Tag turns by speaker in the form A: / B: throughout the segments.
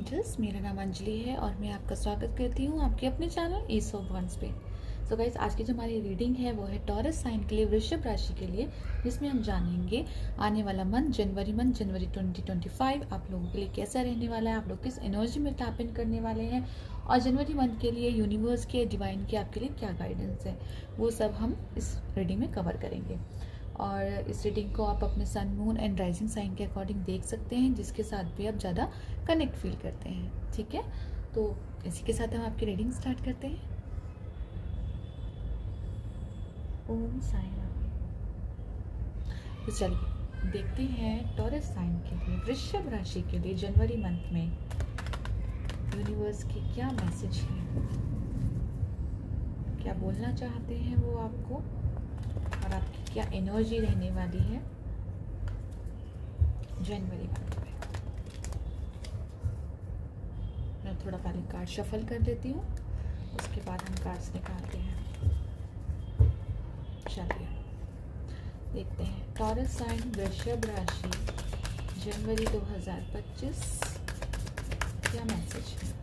A: Angels, मेरा नाम अंजलि है और मैं आपका स्वागत करती हूँ आपके अपने चैनल ईस ऑफ वंस पे। सो गाइस, आज की जो हमारी रीडिंग है वो है टॉरस साइन के लिए, वृषभ राशि के लिए, जिसमें हम जानेंगे आने वाला मंथ जनवरी 2025 आप लोगों के लिए कैसा रहने वाला है, आप लोग किस एनर्जी में टैप इन करने वाले हैं और जनवरी मंथ के लिए यूनिवर्स के, डिवाइन के आपके लिए क्या गाइडेंस है, वो सब हम इस रीडिंग में कवर करेंगे। और इस रीडिंग को आप अपने सन, मून एंड राइजिंग साइन के अकॉर्डिंग देख सकते हैं, जिसके साथ भी आप ज़्यादा कनेक्ट फील करते हैं। ठीक है, तो इसी के साथ हम आपकी रीडिंग स्टार्ट करते हैं। ओम साई राम। तो चलिए देखते हैं टॉरस साइन के लिए, वृषभ राशि के लिए जनवरी मंथ में यूनिवर्स की क्या मैसेज है, क्या बोलना चाहते हैं वो आपको, और आपकी क्या एनर्जी रहने वाली है जनवरी मंथ में। मैं थोड़ा पहले कार्ड शफल कर देती हूँ, उसके बाद हम कार्ड्स निकालते हैं। चलिए देखते हैं टॉरस साइन वृषभ राशि जनवरी 2025 क्या मैसेज है।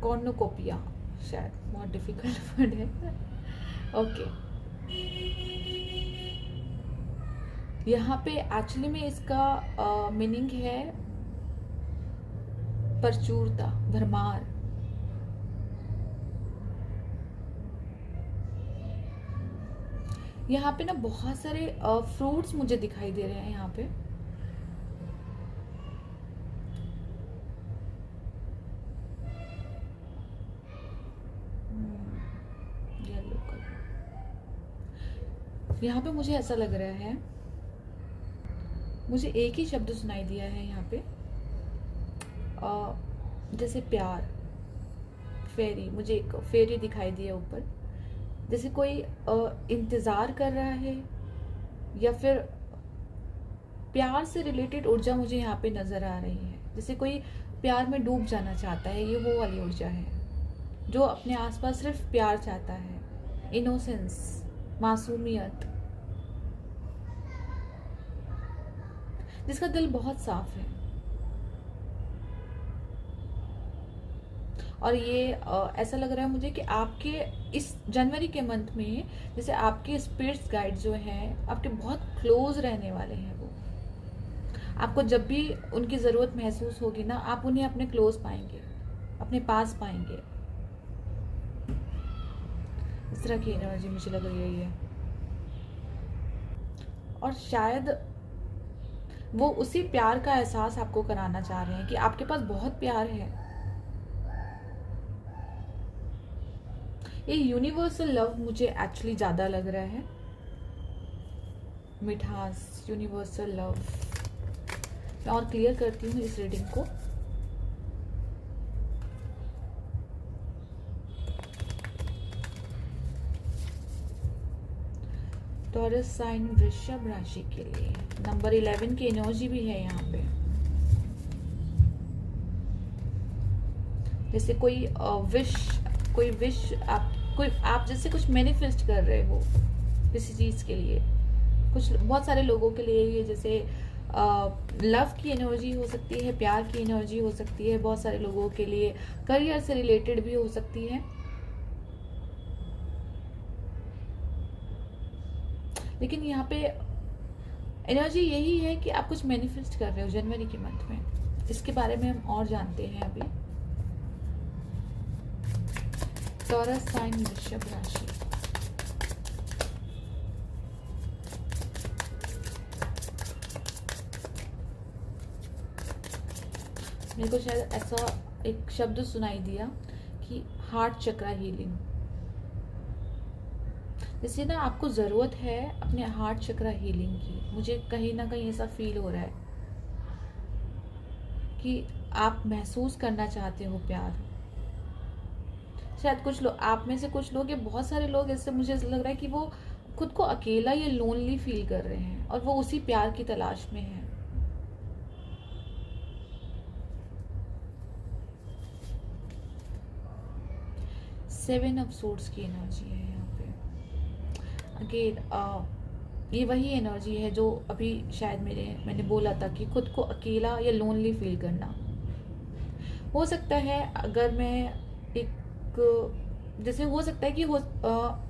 A: कॉर्नुकोपिया शायद बहुत डिफिकल्ट वर्ड है। ओके, यहाँ पे एक्चुअली में इसका मीनिंग है प्रचुरता, भरमार। यहाँ पे ना बहुत सारे फ्रूट्स मुझे दिखाई दे रहे हैं यहाँ पे। येलो कलर, यहाँ पे मुझे ऐसा लग रहा है, मुझे एक ही शब्द सुनाई दिया है यहाँ पे, जैसे प्यार, फेरी, मुझे एक फेरी दिखाई दिया ऊपर, जैसे कोई इंतज़ार कर रहा है या फिर प्यार से रिलेटेड ऊर्जा मुझे यहाँ पे नज़र आ रही है। जैसे कोई प्यार में डूब जाना चाहता है, ये वो वाली ऊर्जा है, जो अपने आसपास सिर्फ प्यार चाहता है, इनोसेंस, मासूमियत, जिसका दिल बहुत साफ है। और ये ऐसा लग रहा है मुझे कि आपके इस जनवरी के मंथ में जैसे आपके स्पिरिट्स गाइड जो हैं आपके बहुत क्लोज रहने वाले हैं। वो आपको जब भी उनकी ज़रूरत महसूस होगी ना, आप उन्हें अपने क्लोज पाएंगे, अपने पास पाएंगे। इस तरह की एनर्जी मुझे लग रही है। और शायद वो उसी प्यार का एहसास आपको कराना चाह रहे हैं कि आपके पास बहुत प्यार है। ये यूनिवर्सल लव मुझे एक्चुअली ज़्यादा लग रहा है, मिठास, यूनिवर्सल लव। मैं और क्लियर करती हूँ इस रीडिंग को। टॉरस साइन वृषभ राशि के लिए नंबर 11 की एनर्जी भी है यहाँ पे। जैसे कोई विश आप जैसे कुछ मैनिफेस्ट कर रहे हो किसी चीज के लिए। कुछ बहुत सारे लोगों के लिए ये जैसे लव की एनर्जी हो सकती है, प्यार की एनर्जी हो सकती है। बहुत सारे लोगों के लिए करियर से रिलेटेड भी हो सकती है। लेकिन यहाँ पे एनर्जी यही है कि आप कुछ मैनिफेस्ट कर रहे हो जनवरी के मंथ में। इसके बारे में हम और जानते हैं अभी। टॉरस साइन वृषभ राशि, मेरे को शायद ऐसा एक शब्द सुनाई दिया कि हार्ट चक्रा हीलिंग। जैसे ना आपको ज़रूरत है अपने हार्ट चक्रा हीलिंग की। मुझे कहीं ना कहीं ऐसा फील हो रहा है कि आप महसूस करना चाहते हो प्यार। शायद कुछ लोग, आप में से कुछ लोग, या बहुत सारे लोग, ऐसे मुझे लग रहा है कि वो खुद को अकेला या लोनली फील कर रहे हैं और वो उसी प्यार की तलाश में है। 7 ऑफ सोर्ड्स की एनर्जी है यहाँ पे। अगेन ये वही एनर्जी है जो अभी शायद मैंने बोला था कि खुद को अकेला या लोनली फील करना। हो सकता है अगर मैं एक जैसे हो सकता है कि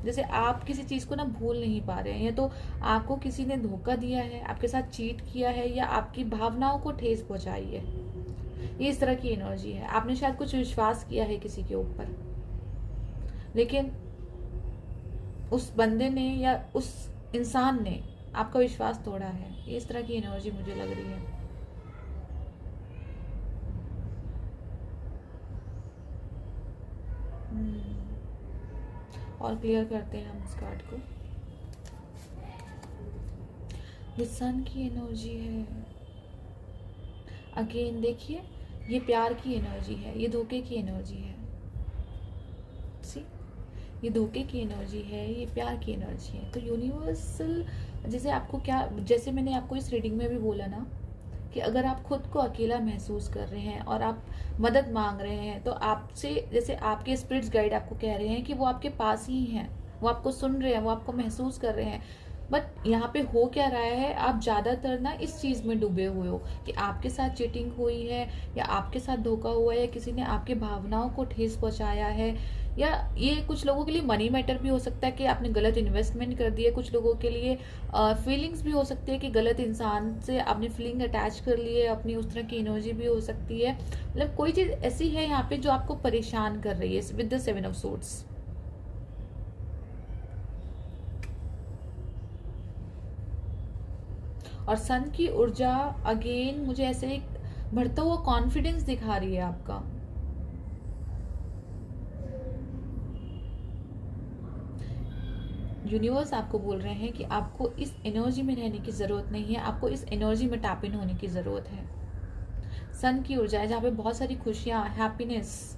A: जैसे आप किसी चीज़ को ना भूल नहीं पा रहे हैं, या तो आपको किसी ने धोखा दिया है, आपके साथ चीट किया है, या आपकी भावनाओं को ठेस पहुंचाई है। ये इस तरह की एनर्जी है। आपने शायद कुछ विश्वास किया है किसी के ऊपर, लेकिन उस बंदे ने या उस इंसान ने आपका विश्वास तोड़ा है। ये इस तरह की एनर्जी मुझे लग रही है। और क्लियर करते हैं हम इस कार्ड को। ये सन की एनर्जी है। अगेन देखिए, ये प्यार की एनर्जी है, ये धोखे की एनर्जी है। सी, ये धोखे की एनर्जी है, ये प्यार की एनर्जी है। तो यूनिवर्सल जैसे आपको क्या, जैसे मैंने आपको इस रीडिंग में भी बोला ना कि अगर आप खुद को अकेला महसूस कर रहे हैं और आप मदद मांग रहे हैं, तो आपसे जैसे आपके स्पिरिट्स गाइड आपको कह रहे हैं कि वो आपके पास ही हैं, वो आपको सुन रहे हैं, वो आपको महसूस कर रहे हैं। बट यहाँ पे हो क्या रहा है, आप ज़्यादातर ना इस चीज़ में डूबे हुए हो कि आपके साथ चीटिंग हुई है, या आपके साथ धोखा हुआ है, या किसी ने आपके भावनाओं को ठेस पहुंचाया है, या ये कुछ लोगों के लिए मनी मैटर भी हो सकता है कि आपने गलत इन्वेस्टमेंट कर दिया। कुछ लोगों के लिए फीलिंग्स भी हो सकती है कि गलत इंसान से आपने फीलिंग अटैच कर ली है अपनी, उस तरह की एनर्जी भी हो सकती है। मतलब कोई चीज़ ऐसी है यहाँ पे जो आपको परेशान कर रही है विद द 7 ऑफ सोर्ड्स। और सन की ऊर्जा अगेन मुझे ऐसे एक बढ़ता हुआ कॉन्फिडेंस दिखा रही है आपका। यूनिवर्स आपको बोल रहे हैं कि आपको इस एनर्जी में रहने की जरूरत नहीं है, आपको इस एनर्जी में टैप इन होने की जरूरत है। सन की ऊर्जा है जहां पे बहुत सारी खुशियां, हैप्पीनेस,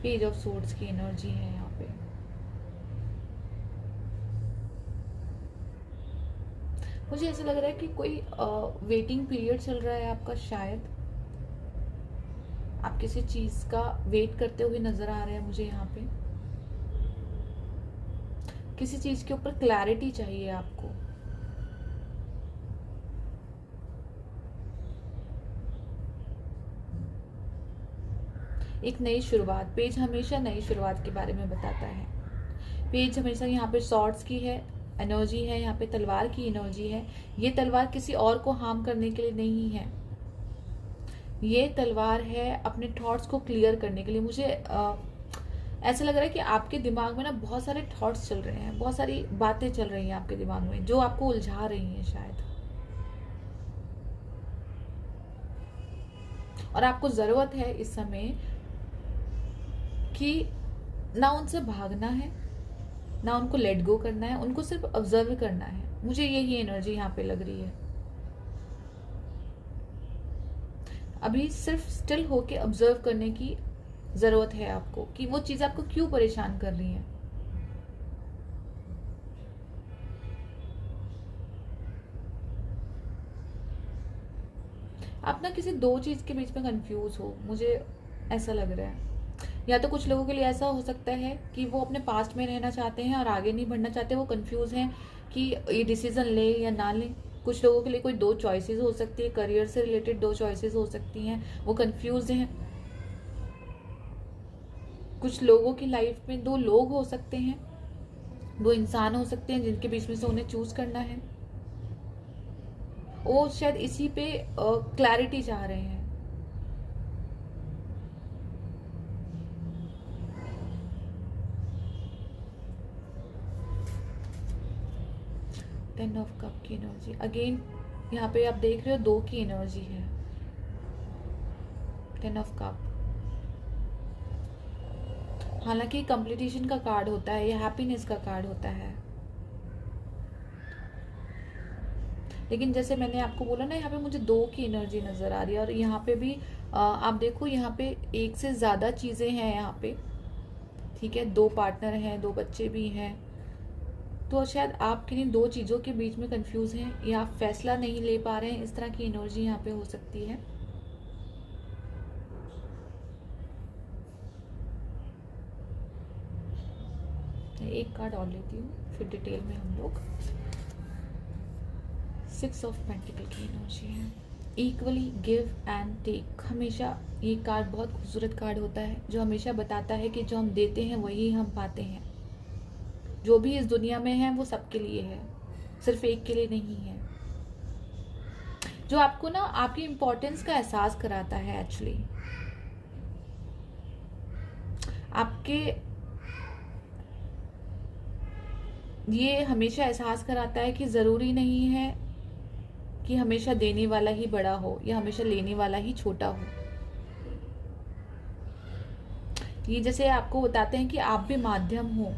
A: पेज ऑफ सोर्ड्स की एनर्जी है यहाँ पे। मुझे ऐसा लग रहा है कि कोई वेटिंग पीरियड चल रहा है आपका। शायद आप किसी चीज का वेट करते हुए नजर आ रहे हैं मुझे यहाँ पे। किसी चीज के ऊपर क्लैरिटी चाहिए आपको। एक नई शुरुआत, पेज हमेशा नई शुरुआत के बारे में बताता है। पेज हमेशा यहाँ पे सॉर्ड्स की है एनर्जी है, यहाँ पे तलवार की एनर्जी है। ये तलवार किसी और को हार्म करने के लिए नहीं है, ये तलवार है अपने थॉट्स को क्लियर करने के लिए। मुझे ऐसा लग रहा है कि आपके दिमाग में ना बहुत सारे थॉट्स चल रहे हैं, बहुत सारी बातें चल रही हैं आपके दिमाग में जो आपको उलझा रही हैं शायद, और आपको जरूरत है इस समय कि ना उनसे भागना है, ना उनको लेट गो करना है, उनको सिर्फ ऑब्जर्व करना है। मुझे यही एनर्जी यहाँ पे लग रही है। अभी सिर्फ स्टिल होके ऑब्जर्व करने की जरूरत है आपको कि वो चीज आपको क्यों परेशान कर रही है। आप ना किसी दो चीज के बीच में कंफ्यूज हो, मुझे ऐसा लग रहा है। या तो कुछ लोगों के लिए ऐसा हो सकता है कि वो अपने पास्ट में रहना चाहते हैं और आगे नहीं बढ़ना चाहते, वो कंफ्यूज हैं कि ये डिसीजन ले या ना ले। कुछ लोगों के लिए कोई दो चॉइसेस हो सकती है, करियर से रिलेटेड दो चॉइसेस हो सकती हैं, वो कंफ्यूज हैं। कुछ लोगों की लाइफ में दो लोग हो सकते हैं, दो इंसान हो सकते हैं जिनके बीच में से उन्हें चूज करना है। वो शायद इसी पे क्लैरिटी चाह रहे हैं। टेन ऑफ कप की एनर्जी अगेन यहाँ पे आप देख रहे हो, दो की एनर्जी है। टेन ऑफ कप हालांकि कंप्लीटेशन का कार्ड होता है, या हैप्पीनेस का कार्ड होता है, लेकिन जैसे मैंने आपको बोला ना, यहाँ पे मुझे दो की एनर्जी नजर आ रही है। और यहाँ पे भी आप देखो, यहाँ पे एक से ज्यादा चीजें हैं यहाँ पे, ठीक है। दो पार्टनर हैं, दो बच्चे भी हैं, तो शायद आप किन्हीं दो चीज़ों के बीच में कंफ्यूज हैं या आप फैसला नहीं ले पा रहे हैं, इस तरह की एनर्जी यहाँ पे हो सकती है। एक कार्ड और लेती हूँ फिर डिटेल में हम लोग। 6 ऑफ पेंटिकल की एनर्जी है। इक्वली गिव एंड टेक, हमेशा ये कार्ड बहुत खूबसूरत कार्ड होता है जो हमेशा बताता है कि जो हम देते हैं वही हम पाते हैं। जो भी इस दुनिया में है वो सबके लिए है, सिर्फ एक के लिए नहीं है। जो आपको ना आपकी इम्पोर्टेंस का एहसास कराता है एक्चुअली, आपके ये हमेशा एहसास कराता है कि ज़रूरी नहीं है कि हमेशा देने वाला ही बड़ा हो या हमेशा लेने वाला ही छोटा हो। ये जैसे आपको बताते हैं कि आप भी माध्यम हो।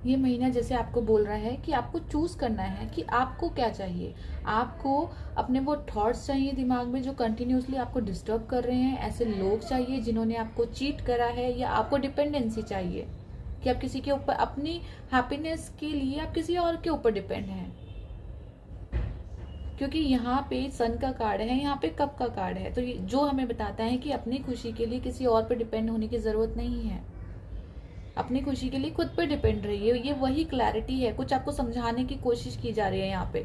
A: ये महीना जैसे आपको बोल रहा है कि आपको चूज करना है कि आपको क्या चाहिए। आपको अपने वो थॉट्स चाहिए दिमाग में जो कंटिन्यूसली आपको डिस्टर्ब कर रहे हैं, ऐसे लोग चाहिए जिन्होंने आपको चीट करा है, या आपको डिपेंडेंसी चाहिए कि आप किसी के ऊपर अपनी हैप्पीनेस के लिए आप किसी और के ऊपर डिपेंड हैं। क्योंकि यहाँ पे सन का कार्ड है, यहाँ पे कप का कार्ड है, तो ये जो हमें बताता है कि अपनी खुशी के लिए किसी और पे डिपेंड होने की जरूरत नहीं है। अपनी खुशी के लिए खुद पे डिपेंड रहिए। ये वही क्लैरिटी है, कुछ आपको समझाने की कोशिश की जा रही है यहाँ पे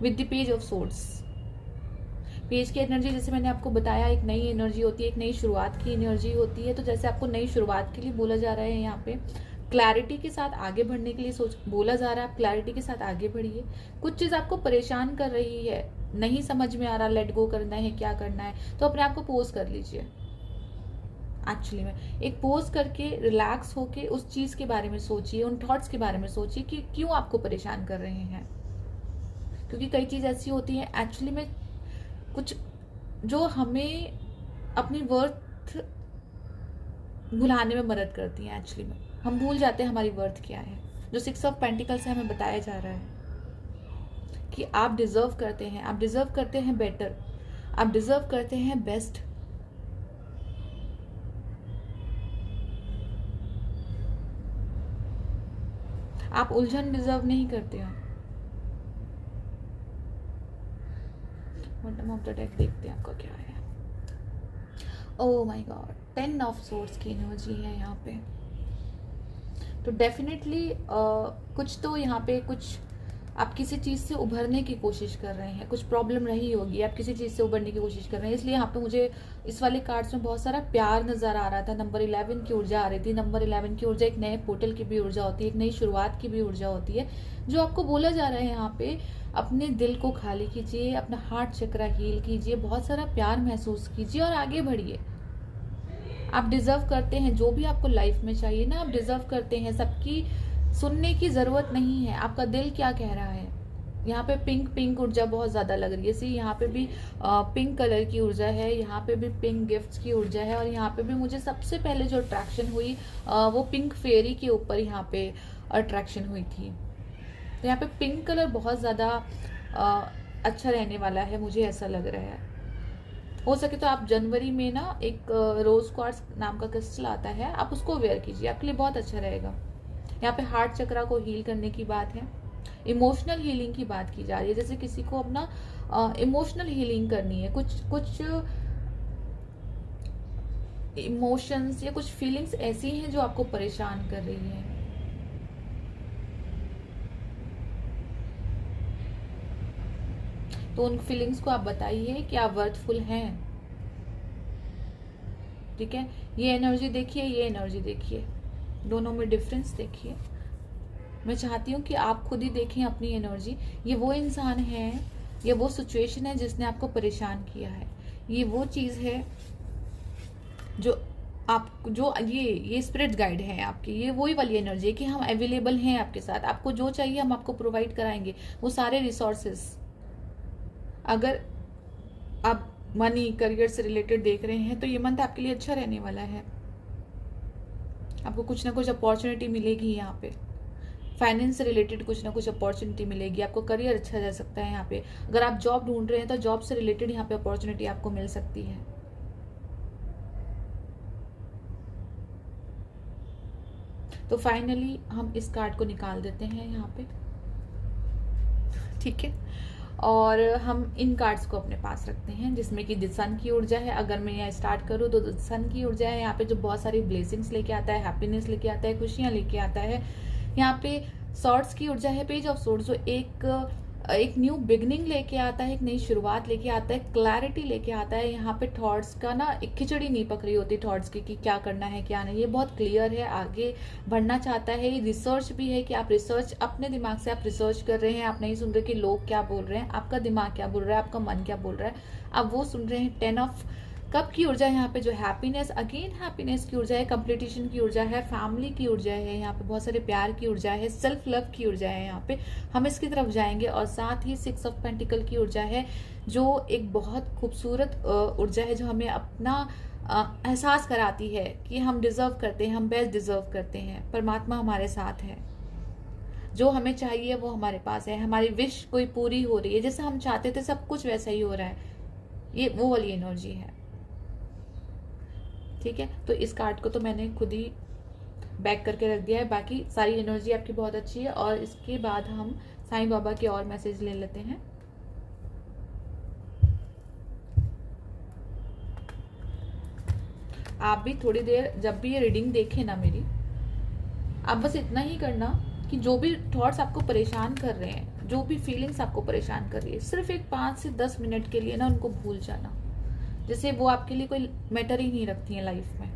A: with the page of swords. Page की एनर्जी जैसे मैंने आपको बताया एक नई एनर्जी होती है, एक नई शुरुआत की एनर्जी होती है। तो जैसे आपको नई शुरुआत के लिए बोला जा रहा है यहाँ पे, क्लैरिटी के साथ आगे बढ़ने के लिए बोला जा रहा है, आप क्लैरिटी के साथ आगे बढ़िए। कुछ चीज आपको परेशान कर रही है, नहीं समझ में आ रहा, लेट गो करना है, क्या करना है, तो अपने आप को पोज कर लीजिए। एक्चुअली में एक पोज करके रिलैक्स होके उस चीज के बारे में सोचिए, उन थॉट्स के बारे में सोचिए कि क्यों आपको परेशान कर रहे हैं। क्योंकि कई चीज ऐसी होती है एक्चुअली में, कुछ जो हमें अपनी वर्थ भुलाने में मदद करती है। एक्चुअली में हम भूल जाते हैं हमारी वर्थ क्या है। जो 6 ऑफ पेंटिकल से हमें बताया जा रहा है कि आप डिजर्व करते हैं, आप डिजर्व करते हैं बेटर, आप डिजर्व करते हैं बेस्ट। आप उलझन डिजर्व नहीं करते हो। बॉटम ऑफ द डेक देखते हैं आपका क्या है। Oh my God, 10 of swords की एनर्जी है यहाँ पे। तो डेफिनेटली कुछ तो यहाँ पे कुछ आप किसी चीज से उभरने की कोशिश कर रहे हैं, कुछ प्रॉब्लम रही होगी, आप किसी चीज से उभरने की कोशिश कर रहे हैं। इसलिए यहाँ पे मुझे इस वाले कार्ड्स में बहुत सारा प्यार नजर आ रहा था। नंबर 11 की ऊर्जा आ रही थी। नंबर 11 की ऊर्जा एक नए पोर्टल की भी ऊर्जा होती है, एक नई शुरुआत की भी ऊर्जा होती है। जो आपको बोला जा रहा है यहाँ पे, अपने दिल को खाली कीजिए, अपना हार्ट चक्रा हील कीजिए, बहुत सारा प्यार महसूस कीजिए और आगे बढ़िए। आप डिजर्व करते हैं जो भी आपको लाइफ में चाहिए ना, आप डिजर्व करते हैं। सबकी सुनने की जरूरत नहीं है, आपका दिल क्या कह रहा है। यहाँ पे पिंक ऊर्जा बहुत ज्यादा लग रही है। सी यहाँ पे भी पिंक कलर की ऊर्जा है, यहाँ पे भी पिंक गिफ्ट्स की ऊर्जा है, और यहाँ पे भी मुझे सबसे पहले जो अट्रैक्शन हुई वो पिंक फेरी के ऊपर यहाँ पे अट्रैक्शन हुई थी। तो यहाँ पे पिंक कलर बहुत ज्यादा अच्छा रहने वाला है, मुझे ऐसा लग रहा है। हो सके तो आप जनवरी में ना एक रोज क्वार्ट्ज नाम का क्रिस्टल आता है, आप उसको वेयर कीजिए, आपके लिए बहुत अच्छा रहेगा। यहाँ पे हार्ट चक्रा को हील करने की बात है, इमोशनल हीलिंग की बात की जा रही है। जैसे किसी को अपना इमोशनल हीलिंग करनी है, कुछ इमोशंस या कुछ फीलिंग्स ऐसी हैं जो आपको परेशान कर रही हैं। तो उन फीलिंग्स को आप बताइए कि आप वर्थफुल हैं। ठीक है, ये एनर्जी देखिए, ये एनर्जी देखिए, दोनों में डिफरेंस देखिए। मैं चाहती हूँ कि आप खुद ही देखें अपनी एनर्जी। ये वो इंसान है, ये वो सिचुएशन है जिसने आपको परेशान किया है, ये वो चीज है जो आप जो ये स्पिरिट गाइड है आपकी, ये वही वाली एनर्जी है कि हम अवेलेबल हैं आपके साथ, आपको जो चाहिए हम आपको प्रोवाइड कराएंगे, वो सारे रिसोर्सेस। अगर आप मनी करियर से रिलेटेड देख रहे हैं तो ये मंथ आपके लिए अच्छा रहने वाला है। आपको कुछ ना कुछ अपॉर्चुनिटी मिलेगी यहाँ पे, फाइनेंस से रिलेटेड कुछ ना कुछ अपॉर्चुनिटी मिलेगी, आपको करियर अच्छा जा सकता है यहाँ पे। अगर आप जॉब ढूंढ रहे हैं तो जॉब से रिलेटेड यहाँ पे अपॉर्चुनिटी आपको मिल सकती है। तो फाइनली हम इस कार्ड को निकाल देते हैं यहाँ पे, ठीक है। और हम इन कार्ड्स को अपने पास रखते हैं, जिसमें कि सन की ऊर्जा है। अगर मैं यहाँ स्टार्ट करूँ तो सन की ऊर्जा है यहाँ पे, जो बहुत सारी ब्लेसिंग्स लेके आता है, हैप्पीनेस लेके आता है, खुशियाँ लेके आता है। यहाँ पे सॉर्ड्स की ऊर्जा है, पेज ऑफ सॉर्ड्स, जो एक न्यू बिगनिंग लेके आता है, एक नई शुरुआत लेके आता है, क्लैरिटी लेके आता है। यहाँ पे थॉट्स का ना एक खिचड़ी नहीं पक रही होती थॉट्स की कि क्या करना है क्या नहीं, ये बहुत क्लियर है, आगे बढ़ना चाहता है। रिसर्च भी है कि आप रिसर्च अपने दिमाग से आप रिसर्च कर रहे हैं, आप नहीं सुन रहे कि लोग क्या बोल रहे हैं, आपका दिमाग क्या बोल रहा है, आपका मन क्या बोल रहा है, आप वो सुन रहे हैं। 10 ऑफ कप की ऊर्जा है यहाँ पे, जो हैप्पीनेस, अगेन हैप्पीनेस की ऊर्जा है, कंप्लीटेशन की ऊर्जा है, फैमिली की ऊर्जा है, यहाँ पे बहुत सारे प्यार की ऊर्जा है, सेल्फ लव की ऊर्जा है। यहाँ पे हम इसकी तरफ जाएंगे। और साथ ही 6 ऑफ पेंटिकल की ऊर्जा है, जो एक बहुत खूबसूरत ऊर्जा है, जो हमें अपना एहसास कराती है कि हम डिजर्व करते हैं, हम बेस्ट डिजर्व करते हैं, परमात्मा हमारे साथ है, जो हमें चाहिए वो हमारे पास है, हमारी विश कोई पूरी हो रही है, जैसा हम चाहते थे सब कुछ वैसा ही हो रहा है। ये वो वाली एनर्जी है, ठीक है। तो इस कार्ड को तो मैंने खुद ही बैक करके रख दिया है, बाकी सारी एनर्जी आपकी बहुत अच्छी है। और इसके बाद हम साईं बाबा के और मैसेज ले लेते हैं। आप भी थोड़ी देर जब भी ये रीडिंग देखें ना मेरी, आप बस इतना ही करना कि जो भी थॉट्स आपको परेशान कर रहे हैं, जो भी फीलिंग्स आपको परेशान कर रही है, सिर्फ एक 5 से 10 मिनट के लिए ना उनको भूल जाना, जैसे वो आपके लिए कोई मैटर ही नहीं रखती है लाइफ में।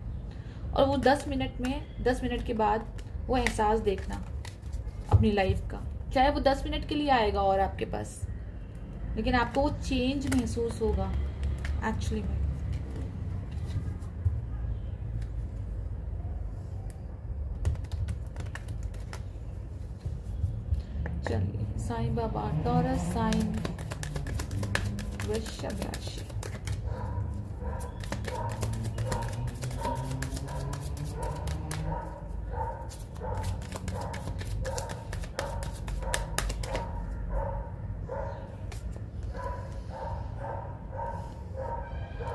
A: और वो 10 मिनट के बाद वो एहसास देखना अपनी लाइफ का, चाहे वो 10 मिनट के लिए आएगा और आपके पास, लेकिन आपको वो चेंज महसूस होगा एक्चुअली में। चलिए, साईं बाबा, टॉरस साइन, वृषभ राशि।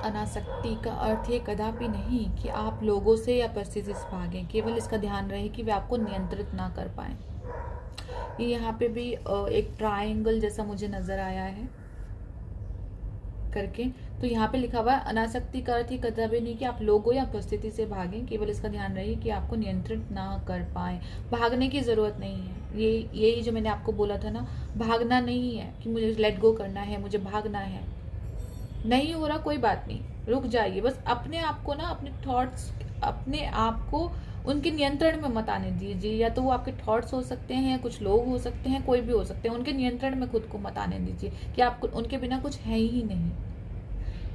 A: अनासक्ति का अर्थ ये कदापि नहीं कि आप लोगों से या परिस्थिति से भागें, केवल इसका ध्यान रहे कि वे आपको नियंत्रित ना कर पाए। ये यहाँ पे भी एक ट्रायंगल जैसा मुझे नजर आया है करके, तो यहाँ पे लिखा हुआ है अनासक्ति का अर्थ ये कदापि नहीं कि आप लोगों या परिस्थिति से भागें, केवल इसका ध्यान रहे कि आपको नियंत्रित ना कर पाए। भागने की जरूरत नहीं है, यही जो मैंने आपको बोला था ना, भागना नहीं है कि मुझे लेट गो करना है, मुझे भागना है, नहीं हो रहा कोई बात नहीं, रुक जाइए, बस अपने आप को ना, अपने थॉट्स, अपने आप को उनके नियंत्रण में मत आने दीजिए। या तो वो आपके थॉट्स हो सकते हैं, कुछ लोग हो सकते हैं, कोई भी हो सकते हैं, उनके नियंत्रण में खुद को मत आने दीजिए कि आपको उनके बिना कुछ है ही नहीं।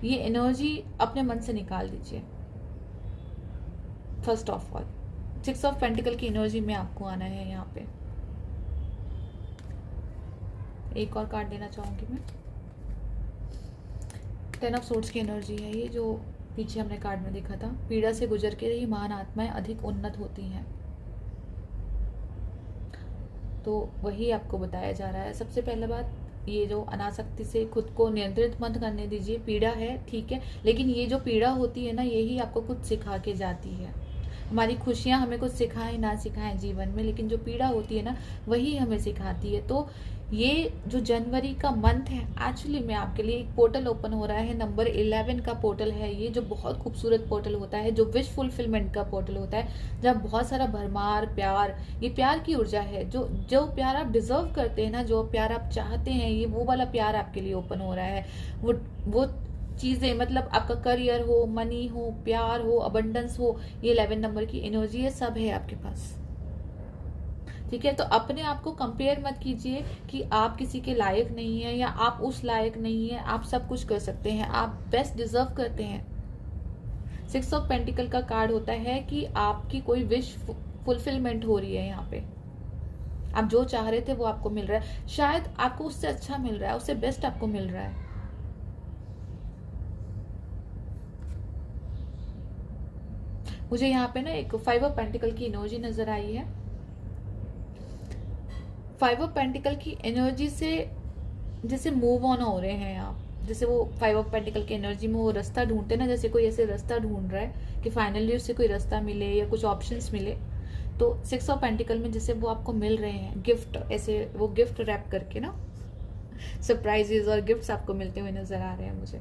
A: ये एनर्जी अपने मन से निकाल दीजिए first of all. 6 of pentacle की एनर्जी में आपको आना है यहाँ पे। एक और कार्ड देना चाहूंगी मैं, 10 ऑफ सोर्ड्स की एनर्जी है ये, जो पीछे हमने कार्ड में देखा था। पीड़ा से गुजर के ही महान आत्माएं अधिक उन्नत होती हैं, तो वही आपको बताया जा रहा है। सबसे पहला बात, ये जो अनासक्ति से खुद को नियंत्रित मत करने दीजिए। पीड़ा है ठीक है, लेकिन ये जो पीड़ा होती है ना, यही आपको कुछ सिखा के जाती है। हमारी खुशियां हमें कुछ सिखाएं ना सिखाएं जीवन में, लेकिन जो पीड़ा होती है ना, वही हमें सिखाती है। तो ये जो जनवरी का मंथ है, एक्चुअली में आपके लिए एक पोर्टल ओपन हो रहा है, नंबर 11 का पोर्टल है ये, जो बहुत खूबसूरत पोर्टल होता है, जो विश फुलफिलमेंट का पोर्टल होता है, जहाँ बहुत सारा भरमार प्यार, ये प्यार की ऊर्जा है, जो प्यार आप डिजर्व करते हैं ना, जो प्यार आप चाहते हैं, ये वो वाला प्यार आपके लिए ओपन हो रहा है। वो चीजें, मतलब आपका करियर हो, मनी हो, प्यार हो, अबंडेंस हो, ये 11 नंबर की एनर्जी है, सब है आपके पास, ठीक है। तो अपने आप को कंपेयर मत कीजिए कि आप किसी के लायक नहीं है या आप उस लायक नहीं है। आप सब कुछ कर सकते हैं, आप बेस्ट डिजर्व करते हैं। 6 ऑफ पेंटिकल का कार्ड होता है कि आपकी कोई विश फुलफिलमेंट हो रही है यहाँ पे। आप जो चाह रहे थे वो आपको मिल रहा है, शायद आपको उससे अच्छा मिल रहा है, उससे बेस्ट आपको मिल रहा है। मुझे यहाँ पे ना एक 5 ऑफ पेंटिकल की एनर्जी नजर आई है। 5 ऑफ पेंटिकल की एनर्जी से जैसे मूव ऑन हो रहे हैं आप, जैसे वो 5 ऑफ पेंटिकल की एनर्जी में वो रास्ता ढूंढते ना, जैसे कोई ऐसे रास्ता ढूंढ रहा है कि फाइनली उससे कोई रास्ता मिले या कुछ ऑप्शंस मिले। तो 6 ऑफ पेंटिकल में जैसे वो आपको मिल रहे हैं गिफ्ट, ऐसे वो गिफ्ट रैप करके ना सरप्राइजेस और गिफ्ट्स आपको मिलते हुए नजर आ रहे हैं मुझे।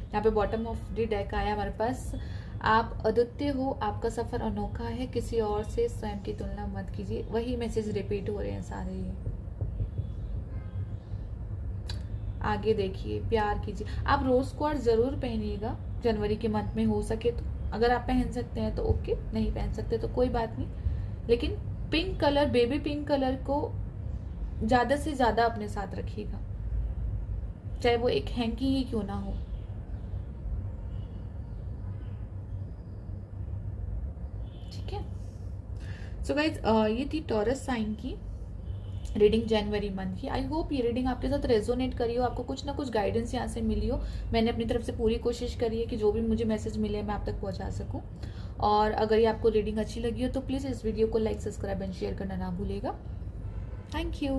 A: यहाँ पे बॉटम ऑफ द डेक आया हमारे पास, आप अद्वितीय हो, आपका सफर अनोखा है, किसी और से स्वयं की तुलना मत कीजिए। वही मैसेज रिपीट हो रहे हैं सारे ये। आगे देखिए, प्यार कीजिए। आप रोज क्वार्ट्ज जरूर पहनिएगा जनवरी के मंथ में, हो सके तो। अगर आप पहन सकते हैं तो ओके, नहीं पहन सकते तो कोई बात नहीं, लेकिन pink colour, baby pink colour को ज्यादा से ज्यादा अपने साथ रखिएगा, चाहे वो एक हैंकी ही क्यों ना हो। ठीक है। सो गाइज, ये थी टॉरस साइन की रीडिंग जनवरी मंथ की। आई होप ये रीडिंग आपके साथ रेजोनेट करी हो, आपको कुछ ना कुछ गाइडेंस यहाँ से मिली हो। मैंने अपनी तरफ से पूरी कोशिश करी है कि जो भी मुझे मैसेज मिले मैं आप तक पहुँचा सकूँ। और अगर ये आपको रीडिंग अच्छी लगी हो तो प्लीज़ इस वीडियो को लाइक, सब्सक्राइब एंड शेयर करना ना भूलिएगा। Thank you.